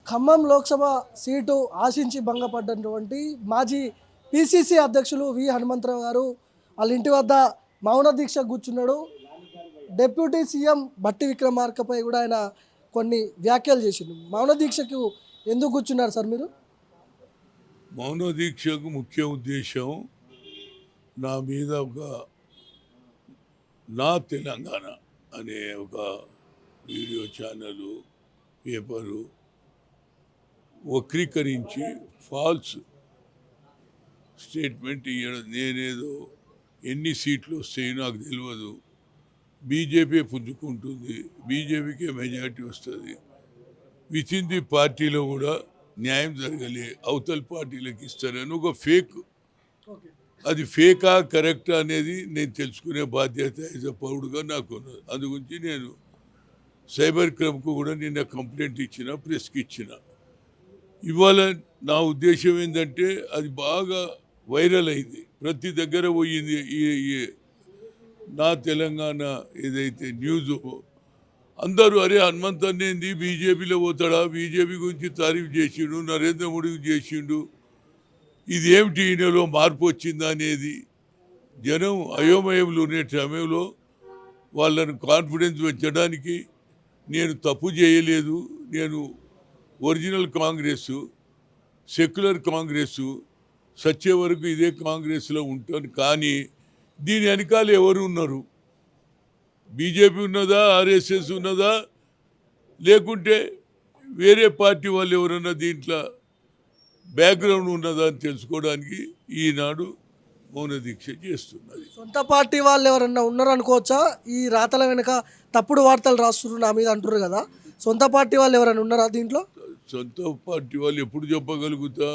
Khammam Lok Sabha seat ఆశించి భంగపడ్డటువంటి మాజీ PCC అధ్యక్షులు వి హనుమంతరావు గారు వాళ్ళ ఇంటి వద్ద మౌన దీక్ష కూర్చున్నాడు. డిప్యూటీ సీఎం బట్టి విక్రమార్కపై కూడా ఆయన కొన్ని వ్యాఖ్యలు చేసిండు. మౌన దీక్షకు ఎందుకు కూర్చున్నారు సార్ మీరు? మౌన దీక్షకు ముఖ్య ఉద్దేశం నా మీద నా తెలంగాణ అనే ఒక వీడియో ఛానలు పేపరు వక్రీకరించి ఫాల్స్ స్టేట్మెంట్ ఇవ్వడం. నేనేదో ఎన్ని సీట్లు వస్తాయో నాకు తెలియదు, బీజేపీ పుంజుకుంటుంది, బీజేపీకే మెజారిటీ వస్తుంది, విత్ ఇన్ ది పార్టీలో కూడా న్యాయం జరగలే, అవతల పార్టీలకు ఇస్తారని ఒక ఫేక్. అది ఫేకా కరెక్టా అనేది నేను తెలుసుకునే బాధ్యత యాజ్ అ పౌరుడుగా నాకు ఉన్నది. అందుగురించి నేను సైబర్ క్రైమ్కు కూడా నిన్న కంప్లైంట్ ఇచ్చిన, ప్రెస్కి ఇచ్చిన. ఇవాళ నా ఉద్దేశం ఏంటంటే అది బాగా వైరల్ అయింది, ప్రతి దగ్గర పోయింది. ఈ నా తెలంగాణ ఏదైతే న్యూస్ అందరూ అరే హనుమంతన్ ఏంది బీజేపీలో పోతాడా, బీజేపీ గురించి తారీఫ్ చేసిండు, నరేంద్ర మోడీకి చేసిండు, ఇది ఏమిటి ఈయనలో మార్పు వచ్చిందా అనేది జనం అయోమయంలో ఉండే సమయంలో వాళ్ళను కాన్ఫిడెన్స్ పెంచడానికి నేను తప్పు చేయలేదు, నేను ఒరిజినల్ కాంగ్రెస్, సెక్యులర్ కాంగ్రెస్, సచ్చే వరకు ఇదే కాంగ్రెస్లో ఉంటాను. కానీ దీని వెనకాల ఎవరు ఉన్నారు? బీజేపీ ఉన్నదా, ఆర్ఎస్ఎస్ ఉన్నదా, లేకుంటే వేరే పార్టీ వాళ్ళు ఎవరన్నా దీంట్లో బ్యాక్గ్రౌండ్ ఉన్నదా అని తెలుసుకోవడానికి ఈనాడు మౌన దీక్ష చేస్తున్నది. సొంత పార్టీ వాళ్ళు ఎవరన్నా ఉన్నారు అనుకోవచ్చా? ఈ రాతల వెనుక తప్పుడు వార్తలు రాస్తున్నారు నా మీద అంటున్నారు కదా, సొంత పార్టీ వాళ్ళు ఎవరైనా ఉన్నారా దీంట్లో? సొంత పార్టీ వాళ్ళు ఎప్పుడు చెప్పగలుగుతా?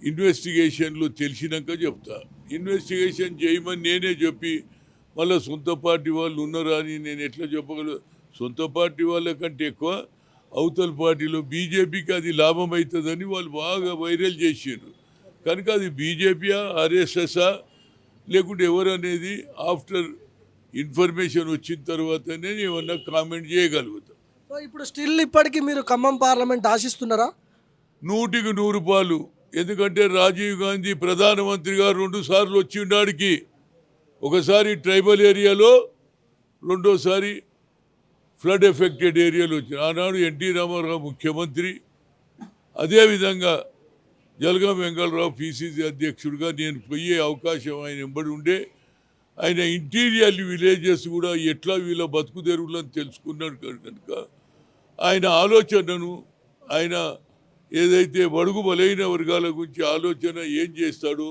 ఇన్వెస్టిగేషన్లో తెలిసినాక చెప్తా. ఇన్వెస్టిగేషన్ చేయమని నేనే చెప్పి మళ్ళీ సొంత పార్టీ వాళ్ళు ఉన్నారా అని నేను ఎట్లా చెప్పగలను? సొంత పార్టీ వాళ్ళ కంటే ఎక్కువ అవతల పార్టీలో బీజేపీకి అది లాభం అవుతుందని వాళ్ళు బాగా వైరల్ చేసారు. కనుక అది బీజేపీయా, ఆర్ఎస్ఎస్ఆ, లేకుంటే ఎవరు అనేది ఆఫ్టర్ ఇన్ఫర్మేషన్ వచ్చిన తర్వాతనే ఏమన్నా కామెంట్ చేయగలుగుతాం. సో ఇప్పుడు స్టిల్ ఇప్పటికీ మీరు ఖమ్మం పార్లమెంట్ ఆశిస్తున్నారా? 100కి 100 రూపాయలు. ఎందుకంటే రాజీవ్ గాంధీ ప్రధానమంత్రి గారు 2 సార్లు వచ్చి ఉన్నాడికి, ఒకసారి ట్రైబల్ ఏరియాలో, రెండోసారి ఫ్లడ్ ఎఫెక్టెడ్ ఏరియాలో వచ్చి. ఆనాడు ఎన్టీ రామారావు ముఖ్యమంత్రి, అదేవిధంగా జలగం వెంగళరావు పిసిసి అధ్యక్షుడిగా నేను పోయే అవకాశం ఆయన వెంబడి ఉండే. ఆయన ఇంటీరియర్ విలేజెస్ కూడా ఎట్లా వీళ్ళ బతుకు తెరువులను తెలుసుకున్నాడు కనుక ఆయన ఆలోచనను, ఆయన ఏదైతే బడుగు బలైన వర్గాల గురించి ఆలోచన ఏం చేస్తాడో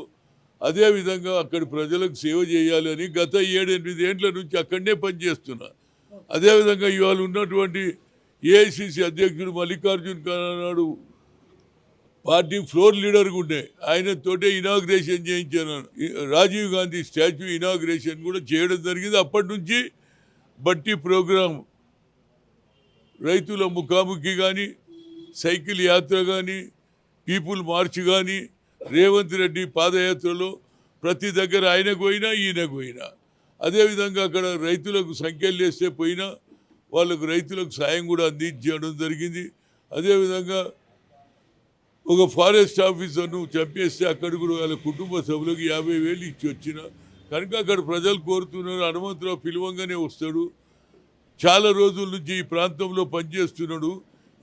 అదేవిధంగా అక్కడి ప్రజలకు సేవ చేయాలని గత 7-8 ఏండ్ల నుంచి అక్కడనే పనిచేస్తున్నా. అదేవిధంగా ఇవాళ ఉన్నటువంటి ఏఐసిసి అధ్యక్షుడు మల్లికార్జున్ ఖానాడు పార్టీ ఫ్లోర్ లీడర్గా ఉండే, ఆయనతోటే ఇనాగ్రేషన్ చేయించాను. రాజీవ్ గాంధీ స్టాచ్యూ ఇనాగ్రేషన్ కూడా చేయడం జరిగింది. అప్పటి నుంచి బట్టి ప్రోగ్రాం, రైతుల ముఖాముఖి కానీ, సైకిల్ యాత్ర కానీ, పీపుల్ మార్చ్ కానీ, రేవంత్ రెడ్డి పాదయాత్రలో ప్రతి దగ్గర ఆయనకు పోయినా ఈయనకు పోయినా, అదేవిధంగా అక్కడ రైతులకు సంఖ్యలు వేస్తే పోయినా వాళ్ళకు రైతులకు సాయం కూడా అందించడం జరిగింది. అదేవిధంగా ఒక ఫారెస్ట్ ఆఫీసర్ను చంపేస్తే అక్కడ కూడా వాళ్ళ కుటుంబ సభ్యులకు 50,000 ఇచ్చి వచ్చిన. కనుక అక్కడ ప్రజలు కోరుతున్నారు, హనుమంతరావు పిలువంగానే వస్తాడు, చాలా రోజుల నుంచి ఈ ప్రాంతంలో పనిచేస్తున్నాడు,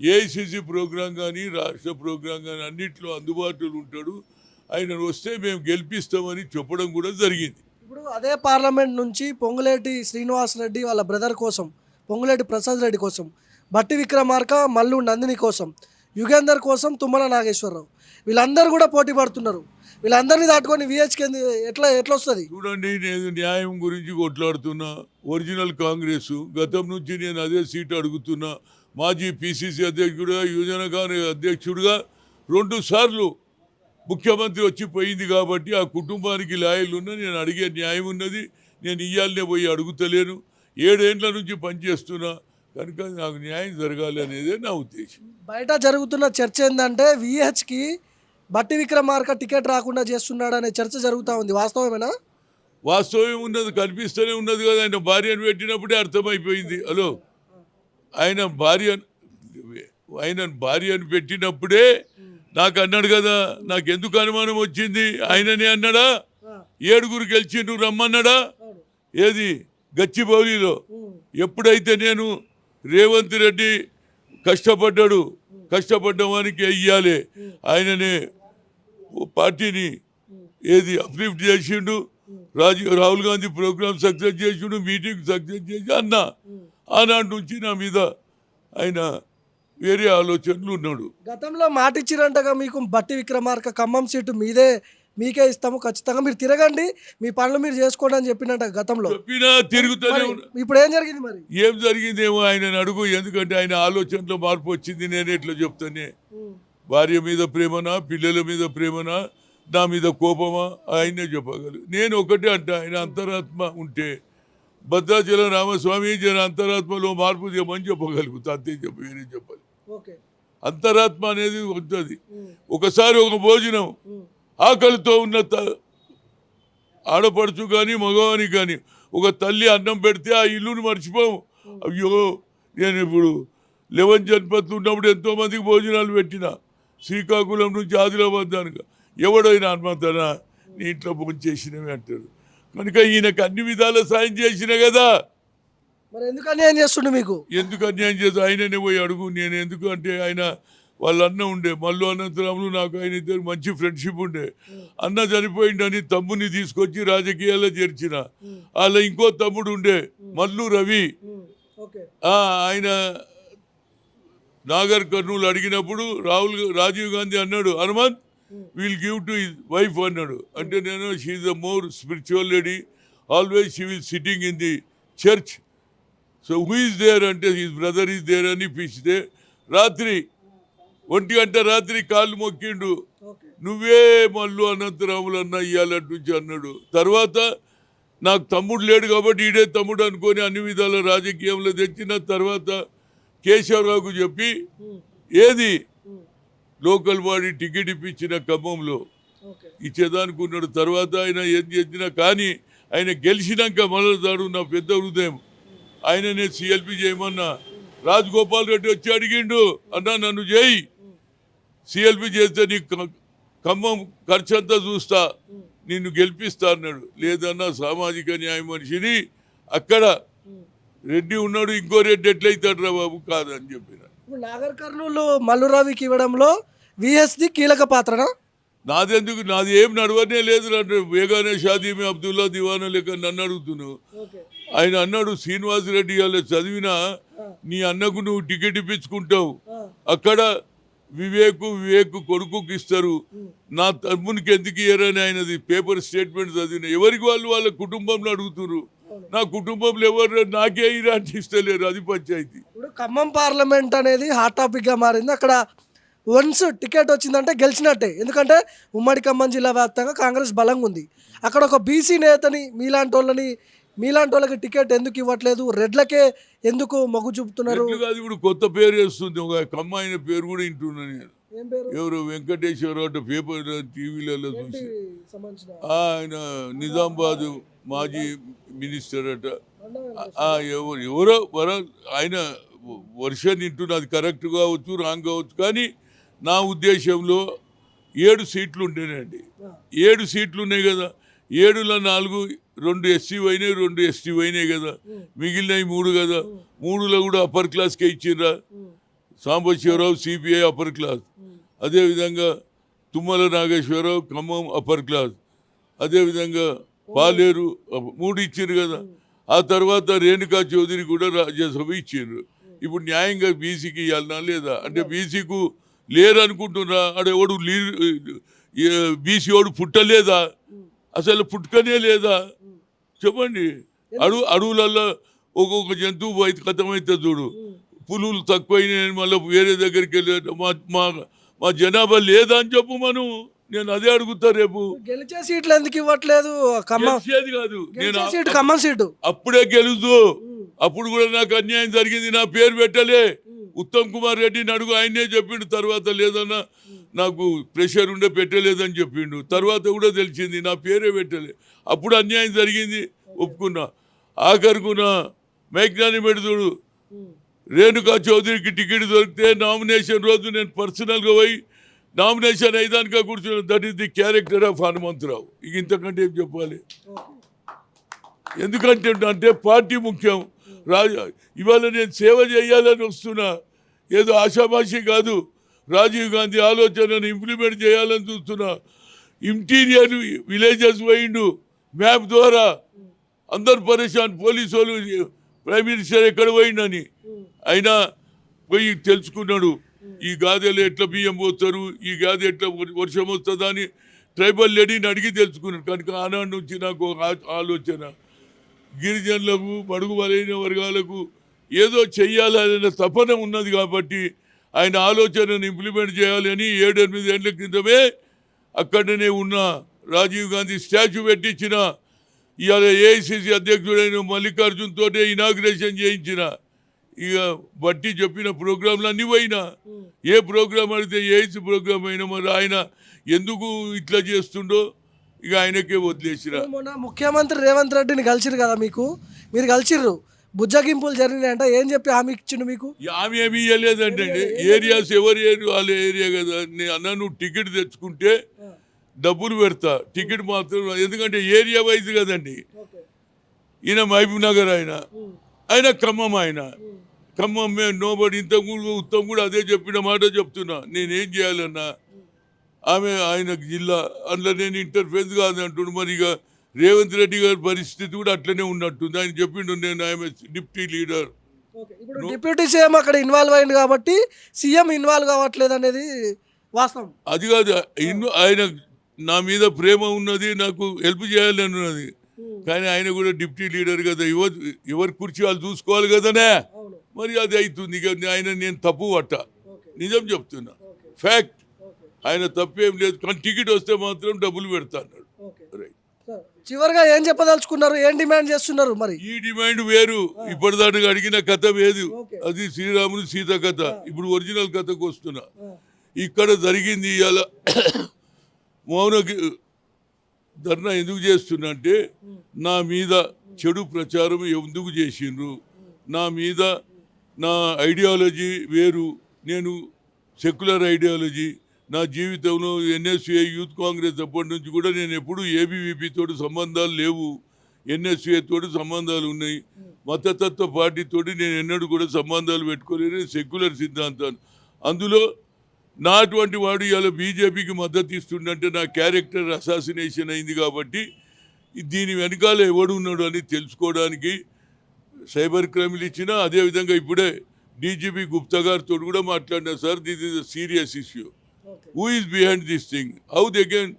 ఏఐసిసి ప్రోగ్రాం కానీ రాష్ట్ర ప్రోగ్రాం కానీ అన్నింటిలో అందుబాటులో ఉంటాడు, ఆయన వస్తే మేము గెలిపిస్తామని చెప్పడం కూడా జరిగింది. ఇప్పుడు అదే పార్లమెంట్ నుంచి పొంగులేటి శ్రీనివాసరెడ్డి వాళ్ళ బ్రదర్ కోసం, పొంగులేటి ప్రసాద్ రెడ్డి కోసం, బట్టి విక్రమార్క, మల్లు నందిని కోసం, యుగేందర్ కోసం తుమ్మల నాగేశ్వరరావు, వీళ్ళందరూ కూడా పోటీ పడుతున్నారు. వీళ్ళందరినీ దాటుకొని విహెచ్కి ఎట్లా వస్తుంది? చూడండి, నేను న్యాయం గురించి కొట్లాడుతున్నా, ఒరిజినల్ కాంగ్రెస్, గతం నుంచి నేను అదే సీటు అడుగుతున్నా. మాజీ పిసిసి అధ్యక్షుడిగా, యువజన అధ్యక్షుడిగా 2 సార్లు ముఖ్యమంత్రి వచ్చిపోయింది కాబట్టి ఆ కుటుంబానికి లాయర్లు ఉన్న నేను అడిగే న్యాయం ఉన్నది. నేను ఇయ్యాలనే పోయి అడుగుతలేను, 7 ఏండ్ల నుంచి పనిచేస్తున్నా, కనుక నాకు న్యాయం జరగాలి అనేదే నా ఉద్దేశం. బయట జరుగుతున్న చర్చ ఏంటంటే విహెచ్కి బట్టి విక్రమార్క టికెట్ రాకుండా చేస్తున్నాడు అనే చర్చ జరుగుతూ ఉంది, వాస్తవమేనా? వాస్తవం ఉన్నది, కనిపిస్తూనే ఉన్నది కదా. ఆయన భార్యను పెట్టినప్పుడే అర్థమైపోయింది. హలో, ఆయన భార్య ఆయన భార్యను పెట్టినప్పుడే నాకు అన్నాడు కదా, నాకు ఎందుకు అనుమానం వచ్చింది, ఆయననే అన్నాడా, 7 గెలిచిండు రమ్మన్నాడా, ఏది గచ్చిబౌలిలో. ఎప్పుడైతే నేను రేవంత్ రెడ్డి కష్టపడ్డాడు, కష్టపడ్డ వానికి వెయ్యాలి, ఆయననే పార్టీని ఏది అప్లిఫ్ట్ చేసిండు, రాహుల్ గాంధీ ప్రోగ్రామ్ సక్సెస్ చేసిండు, మీటింగ్ సక్సెస్ చేసి అన్న ఆనాటి నుంచి నా మీద ఆయన వేరే ఆలోచనలు ఉన్నాడు. గతంలో మాట ఇచ్చిరంటగా మీకు బట్టి విక్రమార్క ఖమ్మం సీటు మీకే ఇస్తాము, ఖచ్చితంగా మీరు తిరగండి, మీ పనులు మీరు చేసుకోండి అని చెప్పినట్ట గతంలో. చెప్పినా తిరుగుతూనే ఇప్పుడు ఏం జరిగింది మరి? ఏం జరిగిందేమో ఆయన అడుగు, ఎందుకంటే ఆయన ఆలోచనలో మార్పు వచ్చింది. నేను ఎట్లా చెప్తానే, భార్య మీద ప్రేమనా, పిల్లల మీద ప్రేమనా, నా మీద కోపమా, ఆయనే చెప్పగలరు. నేను ఒకటే అంటే, ఆయన అంతరాత్మ ఉంటే భద్రాచలం రామస్వామి జన అంతరాత్మలో మార్పు చేయమని చెప్పగలుగుతా, అంతే చెప్పి వేరే చెప్పాలి. అంతరాత్మ అనేది ఉంటుంది. ఒకసారి ఒక భోజనం ఆకలితో ఉన్న ఆడపడుచు కానీ మగవానికి కానీ ఒక తల్లి అన్నం పెడితే ఆ ఇల్లుని మర్చిపోము. అయ్యో, నేను ఇప్పుడు 11 జన్పత్లు ఉన్నప్పుడు ఎంతోమందికి భోజనాలు పెట్టిన, శ్రీకాకుళం నుంచి ఆదిలాబాద్ దానిక, ఎవడైనా అనుమతనా నీ ఇంట్లో భోజనం చేసినవి అంటారు. కనుక ఈయనకు అన్ని విధాల సాయం చేసిన కదా, మరి ఎందుకు అన్యాయం చేస్తుండే మీకు? ఎందుకు అన్యాయం చేస్తా, ఆయననే పోయి అడుగు. నేను ఎందుకు అంటే, ఆయన వాళ్ళ అన్న ఉండే మల్లు అనంతరాములు, నాకు ఆయన ఇద్దరు మంచి ఫ్రెండ్షిప్ ఉండే. అన్న చనిపోయిండని తమ్ముని తీసుకొచ్చి రాజకీయాల్లో చేర్చిన. వాళ్ళ ఇంకో తమ్ముడు ఉండే మల్లు రవి, ఆయన నాగర్ కర్నూలు అడిగినప్పుడు రాజీవ్ గాంధీ అన్నాడు, Hanumanth will give to his wife అన్నాడు. అంటే నేను she is the more spiritual lady, always she will sitting in the church, so who is there అంటే హిజ్ బ్రదర్ ఈజ్ దేర్ అని పిలిచితే, రాత్రి 1 గంట రాత్రి కాళ్ళు మొక్కిండు, నువ్వే మల్లు అనంతరాములు అన్న ఇయ్యాలంటు నుంచి అన్నాడు. తర్వాత నాకు తమ్ముడు లేడు కాబట్టి ఈడే తమ్ముడు అనుకొని అన్ని విధాల రాజకీయంలో తెచ్చిన తర్వాత కేశవరావుకు చెప్పి ఏది లోకల్ బాడీ టికెట్ ఇప్పించిన ఖమ్మంలో ఇచ్చేదానుకున్నాడు. తర్వాత ఆయన ఏం చేసినా కానీ ఆయన గెలిచినాక మొదలుతాడు నా పెద్ద హృదయం, ఆయననే సిఎల్పి చేయమన్నా. రాజగోపాల్ రెడ్డి వచ్చి అడిగిండు, అన్నా నన్ను చేయి, సిఎల్పి చేస్తే నీకు ఖమ్మం ఖర్చు అంతా చూస్తా, నిన్ను గెలిపిస్తా అన్నాడు. లేదన్నా సామాజిక న్యాయ మనిషిని, అక్కడ రెడ్డి ఉన్నాడు, ఇంకో రెడ్డి ఎట్లయితాడు రా బాబు, కాదని చెప్పిన. నాగర్ కర్నూలు మల్లురావికి ఇవ్వడంలో విఎస్ది కీలక పాత్రనా? నాదెందుకు, నాది ఏం నడవనే లేదు. వేగానే షాదీమి అబ్దుల్లా దివానా లెక్క నన్ను అడుగుతున్నావు. ఆయన అన్నాడు, శ్రీనివాసరెడ్డి వాళ్ళ చదివినా నీ అన్నకు నువ్వు టికెట్ ఇప్పించుకుంటావు, అక్కడ వివేక్ కొడుకుకి ఇస్తారు, నా తమ్మునికి ఎందుకు ఇయ్యరని ఆయనది పేపర్ స్టేట్మెంట్ చదివిన. ఎవరికి వాళ్ళు వాళ్ళ కుటుంబంలో అడుగుతున్నారు, నా కుటుంబంలో ఎవరు నాకే ఇలాంటి ఇస్తలేరు, అది పంచాయతీ. ఇప్పుడు ఖమ్మం పార్లమెంట్ అనేది హాట్ టాపిక్గా మారింది. అక్కడ వన్స్ టికెట్ వచ్చిందంటే గెలిచినట్టే, ఎందుకంటే ఉమ్మడి ఖమ్మం జిల్లా వ్యాప్తంగా కాంగ్రెస్ బలంగా ఉంది. అక్కడ ఒక బీసీ నేతని మీలాంటి వాళ్ళకి టికెట్ ఎందుకు ఇవ్వట్లేదు, రెడ్లకే ఎందుకు మొగ్గు చూపుతున్నారు? కాదు, ఇప్పుడు కొత్త పేరు వేస్తుంది, ఒక కమ్మాయిన పేరు కూడా వింటున్నాను నేను. ఎవరు వెంకటేశ్వరరావు అంటే పేపర్ టీవీలలో చూసి, ఆయన నిజామాబాద్ మాజీ మినిస్టర్ అట, ఎవరో ఆయన వర్షన్ వింటున్నది, కరెక్ట్ కావచ్చు రాంగ్ కావచ్చు, కానీ నా ఉద్దేశంలో 7 సీట్లు ఉండేనండి. 7 సీట్లు ఉన్నాయి కదా, 7లో 4 2 ఎస్సీ అయినాయి, 2 ఎస్టీ అయినాయి కదా, మిగిలినవి 3 కదా. 3లో కూడా అప్పర్ క్లాస్కే ఇచ్చిర్రా, సాంబశివరావు సిపిఐ అప్పర్ క్లాస్, అదేవిధంగా తుమ్మల నాగేశ్వరరావు ఖమ్మం అప్పర్ క్లాస్, అదేవిధంగా పాలేరు 3 ఇచ్చిండ్రు కదా. ఆ తర్వాత రేణుకా చౌదరి కూడా రాజ్యసభ ఇచ్చిండ్రు. ఇప్పుడు న్యాయంగా బీసీకి ఇవ్వాలన్నా లేదా అంటే, బీసీకు లేరు అనుకుంటున్నా, ఆడెవడు బీసీ వాడు పుట్టలేదా, అసలు పుట్టుకనే లేదా చెప్పండి. అడవులలో ఒక్కొక్క జంతువు అయితే కథమైతే చూడు, పులులు తక్కువైనాయని మళ్ళీ వేరే దగ్గరికి వెళ్ళి మా జనాభా లేదా అని చెప్పు. నేను అదే అడుగుతా, రేపు గెలిచే సీట్లు ఎందుకు ఇవ్వట్లేదు? కాదు, నేను ఖమ్మం సీటు అప్పుడే గెలుస్తూ, అప్పుడు కూడా నాకు అన్యాయం జరిగింది, నా పేరు పెట్టలే. ఉత్తమ్ కుమార్ రెడ్డిని అడుగు, ఆయనే చెప్పిండు. తర్వాత లేదన్నా నాకు ప్రెషర్ ఉండే పెట్టలేదని చెప్పిండు. తర్వాత కూడా తెలిసింది నా పేరే పెట్టలే, అప్పుడు అన్యాయం జరిగింది, ఒప్పుకున్నా. ఆఖరుకున్న మేఘ్నాన్ని పెడుతుడు రేణుకా చౌదరికి టికెట్ దొరికితే నామినేషన్ రోజు నేను పర్సనల్గా పోయి నామినేషన్ అయ్యేదానిగా కూర్చున్నాను. That is the character of Hanumantharao. ఇక ఇంతకంటే ఏం చెప్పాలి? ఎందుకంటే అంటే పార్టీ ముఖ్యం. ఇవాళ నేను సేవ చేయాలని వస్తున్నా, ఏదో ఆషామాషి కాదు. రాజీవ్ గాంధీ ఆలోచనను ఇంప్లిమెంట్ చేయాలని చూస్తున్నా. ఇంటీరియర్ విలేజెస్ పోయిండు మ్యాప్ ద్వారా, అందరు పరేషాన్. పోలీసు వాళ్ళు ప్రైమ్ మినిస్టర్ ఎక్కడ పోయిండని అయినా పోయి తెలుసుకున్నాడు. ఈ గాదెలు ఎట్లా బియ్యం పోస్తారు, ఈ గాదె ఎట్లా వర్షం వస్తుందా అని ట్రైబల్ లేడీని అడిగి తెలుసుకున్నాడు. కనుక ఆనాడు నుంచి నాకు ఒక ఆలోచన, గిరిజనులకు బడుగు బలైన వర్గాలకు ఏదో చెయ్యాలనే తపన ఉన్నది. కాబట్టి ఆయన ఆలోచనను ఇంప్లిమెంట్ చేయాలని 7-8 ఏళ్ల క్రితమే అక్కడనే ఉన్న రాజీవ్ గాంధీ స్టాచ్యూ పెట్టించిన, ఇవాళ ఏఐసిసి అధ్యక్షుడైన మల్లికార్జున్ తోటే ఇనాగ్రేషన్ చేయించిన. ఇక బట్టి చెప్పిన ప్రోగ్రాంలు అన్నీ పోయినా, ఏ ప్రోగ్రాం అడిగితే ఏఐసి ప్రోగ్రాం అయినా మరి ఆయన ఎందుకు ఇట్లా చేస్తుండో ఇక ఆయనకే వదిలేసిన. మొన్న ముఖ్యమంత్రి రేవంత్ రెడ్డిని కలిసిరు కదా, మీరు కలిసిర్రు, బుజ్జగింపులు జరిగినాయంట. ఏం చెప్పి హామీ ఇచ్చిండు మీకు? హామీ ఏమి ఇవ్వలేదంటే, ఏరియాస్ ఎవరి వాళ్ళ ఏరియా కదా. నేను అన్న నువ్వు టికెట్ తెచ్చుకుంటే డబ్బులు పెడతా, టికెట్ మాత్రం. ఎందుకంటే ఏరియా వైజ్ కదండి. ఈయన మహబూబ్ నగర్, ఆయన ఖమ్మం, ఖమ్మం నోబడి. ఇంతకుముందు ఉత్తమ్ కూడా అదే చెప్పిన మాట చెప్తున్నా. నేనేం చేయాలన్నా ఆయన జిల్లా, అందులో నేను ఇంటర్ఫేస్ కాదు అంటుండు. మరి ఇక రేవంత్ రెడ్డి గారి పరిస్థితి కూడా అట్లనే ఉన్నట్టుంది. ఆయన చెప్పిండు నేను ఆయన డిప్యూటీ లీడర్. ఇప్పుడు డిప్యూటీ సీఎం అక్కడ ఇన్వాల్వ్ అయింది కాబట్టి సీఎం ఇన్వాల్వ్ కావట్లేదు అనేది వాస్తవం. అది కాదు, ఆయన నా మీద ప్రేమ ఉన్నది, నాకు హెల్ప్ చేయాలని ఉన్నది. కానీ ఆయన కూడా డిప్యూటీ లీడర్ కదా, ఎవరి కుర్చీ వాళ్ళు చూసుకోవాలి కదనే. మరి అది అవుతుంది. ఇక ఆయన నేను తప్పు పట్ట, నిజం చెప్తున్నా, ఫ్యాక్ట్. ఆయన తప్పేం లేదు. కానీ టికెట్ వస్తే మాత్రం డబ్బులు పెడతా అన్నాడు. చివరిగా ఏం చెప్పదలుచుకున్నారు, ఏం డిమాండ్ చేస్తున్నారు? మరి ఈ డిమాండ్ వేరు, ఇప్పటిదాకా అడిగిన కథ వేరు. అది శ్రీరాముడు సీత కథ. ఇప్పుడు ఒరిజినల్ కథకు వస్తున్నా. ఇక్కడ జరిగింది ఇవాళ మౌన ధర్నా ఎందుకు చేస్తున్నా అంటే, నా మీద చెడు ప్రచారం ఎందుకు చేసిండ్రు, నా మీద నా ఐడియాలజీ వేరు, నేను సెక్యులర్ ఐడియాలజీ. నా జీవితంలో ఎన్ఎస్యుఐ యూత్ కాంగ్రెస్ అప్పటి నుంచి కూడా నేను ఎప్పుడు ఏబీవీపీ తోటి సంబంధాలు లేవు, ఎన్ఎస్యుఐ తోటి సంబంధాలు ఉన్నాయి. మతతత్వ పార్టీతోటి నేను ఎన్నడూ కూడా సంబంధాలు పెట్టుకోలేని సెక్యులర్ సిద్ధాంతాలు. అందులో నా అటువంటి వాడు ఇవాళ బీజేపీకి మద్దతు ఇస్తుండంటే నా క్యారెక్టర్ అసాసినేషన్ అయింది. కాబట్టి దీని వెనకాల ఎవడు ఉన్నాడు అని తెలుసుకోవడానికి సైబర్ క్రైమ్లు ఇచ్చిన. అదేవిధంగా ఇప్పుడే డీజీపీ గుప్తా గారితో కూడా మాట్లాడినా, sir this is a serious issue, who is behind this thing, how they can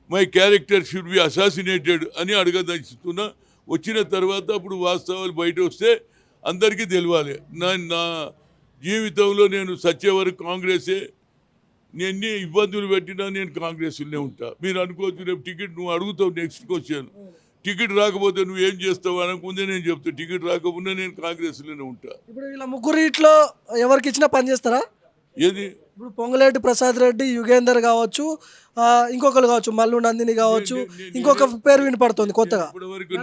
my character should be assassinated అని అడగదలుచుతున్నా. వచ్చిన తర్వాత అప్పుడు వాస్తవాలు బయట వస్తే అందరికీ తెలియాలి. నా జీవితంలో నేను సచ్చే వరకు కాంగ్రెసే. ఎన్ని ఇబ్బందులు పెట్టినా నేను కాంగ్రెస్లోనే ఉంటా. మీరు అనుకోవచ్చు రేపు టికెట్ నువ్వు అడుగుతావు, నెక్స్ట్ క్వశ్చన్ టికెట్ రాకపోతే నువ్వు ఏం చేస్తావు అనకుందే నేను చెప్తా, టికెట్ రాకపోతే నేను కాంగ్రెస్లోనే ఉంటా. ఇప్పుడు ఇలా ముగ్గురిట్లో ఎవరికి ఇచ్చినా పని చేస్తారా? ఏది ఇప్పుడు పొంగులేటి ప్రసాద్ రెడ్డి, యుగేందర్ కావచ్చు, ఇంకొకరు కావచ్చు, మల్లు నందిని కావచ్చు, ఇంకొక పేరు వినపడుతుంది కొత్తగా. ఇప్పటివరకు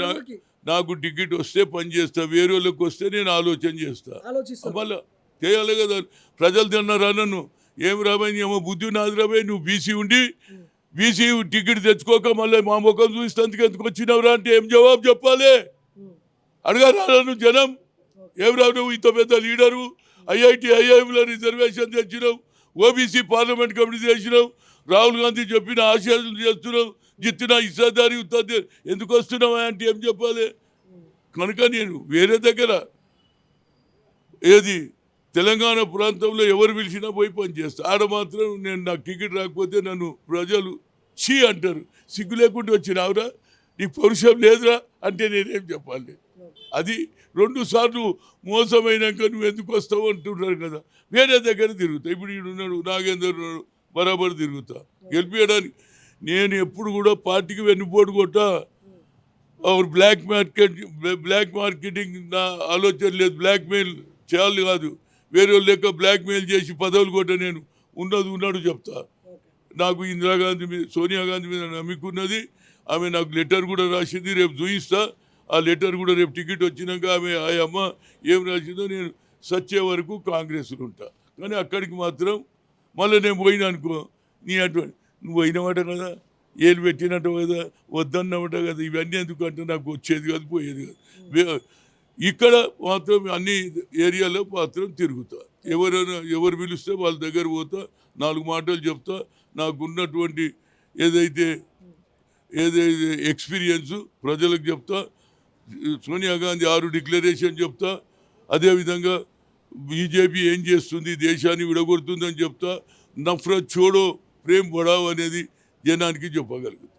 నాకు టికెట్ వస్తే పని చేస్తా, వేరే వాళ్ళకి వస్తే నేను ఆలోచన చేస్తా. మళ్ళీ చేయాలి కదా. ప్రజలు తిన్నారా నన్ను, ఏం రాబాయి ఏమో బుద్ధి నాది రాబాయి, నువ్వు బీసీ ఉండి బీసీ టికెట్ తెచ్చుకోక మళ్ళీ మా ముఖం చూస్తే ఎందుకు వచ్చినావురా అంటే ఏం జవాబు చెప్పాలి? అడగారా నువ్వు జనం? ఏం రావు, నువ్వు ఇంత పెద్ద లీడరు, ఐఐఎంలో రిజర్వేషన్ తెచ్చినావు, ఓబీసీ పార్లమెంట్ కమిటీ చేసినావు, రాహుల్ గాంధీ చెప్పిన ఆశయాలు చేస్తున్నావు, జిత్తిన ఇస్సాదారి ఉత్తాది ఎందుకు వస్తున్నావా అంటే ఏం చెప్పాలి? కనుక నేను వేరే దగ్గర ఏది తెలంగాణ ప్రాంతంలో ఎవరు పిలిచినా పోయి పని చేస్తా. ఆడ మాత్రం నేను నాకు టికెట్ రాకపోతే నన్ను ప్రజలు చీ అంటారు. సిగ్గు లేకుండా వచ్చినావురా, నీకు పౌరుషం లేదురా అంటే నేనేం చెప్పాలి? అది 2 సార్లు మోసమైనాక నువ్వు ఎందుకు వస్తావు అంటున్నారు కదా. వేరే దగ్గర తిరుగుతా. ఇప్పుడు ఈడున్నాడు నాగేందర్, బరాబర్ తిరుగుతా గెలిపించడానికి. నేను ఎప్పుడు కూడా పార్టీకి వెన్నుపోటు కొట్ట. బ్లాక్ మార్కెటింగ్ నా ఆలోచన లేదు. బ్లాక్ మెయిల్ చేయాలి కాదు, వేరే వాళ్ళు లెక్క బ్లాక్ మెయిల్ చేసి పదవులు కొట్ట. నేను ఉన్నాడు చెప్తా. నాకు ఇందిరాగాంధీ మీద, సోనియా గాంధీ మీద నమ్మికున్నది. ఆమె నాకు లెటర్ కూడా రాసింది, రేపు చూయిస్తా. ఆ లెటర్ కూడా రేపు టికెట్ వచ్చినాక ఆమె ఆ అమ్మ ఏం రాసిందో నేను సచ్చే వరకు కాంగ్రెస్లో ఉంటా. కానీ అక్కడికి మాత్రం మళ్ళీ నేను పోయినా అనుకో, నీ అటువంటి నువ్వు పోయినమాట కదా, ఏలు పెట్టినట్టు కదా, వద్దన్నమాట కదా, ఇవన్నీ ఎందుకంటే నాకు వచ్చేది కాదు, పోయేది కాదు. ఇక్కడ మాత్రం అన్ని ఏరియాలో మాత్రం తిరుగుతా. ఎవరు పిలిస్తే వాళ్ళ దగ్గర పోతా, 4 మాటలు చెప్తా. నాకున్నటువంటి ఏదైతే ఎక్స్పీరియన్స్ ప్రజలకు చెప్తా. సోనియా గాంధీ 6 డిక్లరేషన్ చెప్తా. అదేవిధంగా బీజేపీ ఏం చేస్తుంది, దేశాన్ని విడగొడుతుందని చెప్తా. నఫరత్ చోడో ప్రేమ్ బడావ్ అనేది జనానికి చెప్పగలుగుతా.